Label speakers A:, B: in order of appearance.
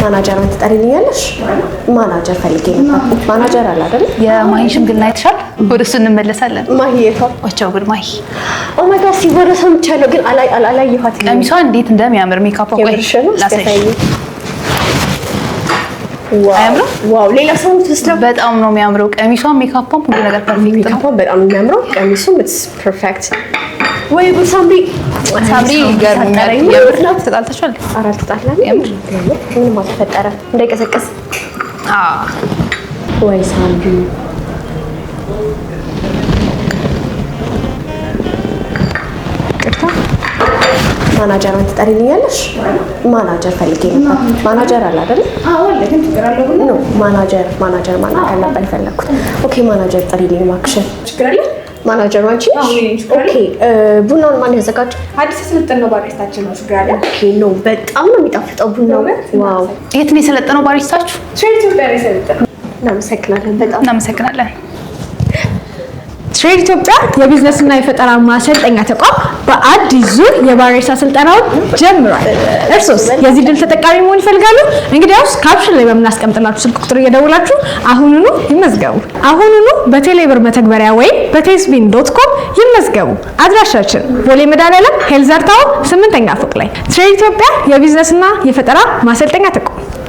A: ማናጀርን ትጠሪልኛለሽ? ማናጀር ፈልጌ ነበር። ማናጀር አለ አይደል?
B: የማሂ ሽምግልና አይተሻል? ወደሱ እንመለሳለን።
A: ማሂ የቷ?
B: ወቸው ጉድ ማሂ።
A: ኦ ማይ ጋድ ሲወራ ሰምቻለሁ ግን አላየኋት።
B: ቀሚሷ እንዴት እንደሚያምር ሜካፕ ቆይ ላሳይ።
A: ዋው ሌላ ሰው ተስተራ
B: በጣም ነው የሚያምረው። ቀሚሷ ሜካፕም ሁሉ ነገር ፐርፌክት ነው።
A: በጣም የሚያምረው ቀሚሱ ኢትስ ፐርፌክት። ወይ ሳምሪ
B: ይገርምኛል። የምር ተጣልተሻል?
A: ኧረ አልተጣላንም። የምር ምንም አልተፈጠረም። እንዳይቀሰቀስ ወይ ሳምሪ ማናጀርን ትጠሪልኛለሽ? ማናጀር ፈልጌ ነበር። ማናጀር አለ አይደል?
C: አዎ አለ። ግን ችግር አለው ግን
A: ነው ማናጀር ነበር የፈለኩት። ኦኬ ማናጀር ጥሪልኝ እባክሽን።
C: ችግር አለ?
A: ማናጀሩ አንቺ? ኦኬ ቡናውን ማን ያዘጋጀው?
C: አዲስ የሰለጠነው ባሪስታችን ነው። ችግር አለ?
A: ኦኬ ነው በጣም ነው የሚጣፍጠው ቡናው። ዋው
B: የት ነው የሰለጠነው ባሪስታችሁ?
C: ትሬድ ኢትዮጵያ ላይ ሰለጠነው።
A: እናመሰግናለን። በጣም
B: እናመሰግናለን።
D: ትሬድ ኢትዮጵያ የቢዝነስና የፈጠራ ማሰልጠኛ ተቋም በአዲስ ዙር የባሪስታ ስልጠናውን ጀምሯል። እርሶስ የዚህ ድል ተጠቃሚ መሆን ይፈልጋሉ? እንግዲያውስ ካፕሽን ላይ በምናስቀምጥላችሁ ስልክ ቁጥር እየደወላችሁ አሁኑኑ ይመዝገቡ። አሁኑኑ በቴሌብር መተግበሪያ ወይም በቴስቢን.com ይመዝገቡ። አድራሻችን ቦሌ መድኃኒዓለም ሄልዘር ታወር 8ኛ ፎቅ ላይ። ትሬድ ኢትዮጵያ የቢዝነስና የፈጠራ ማሰልጠኛ ተቋም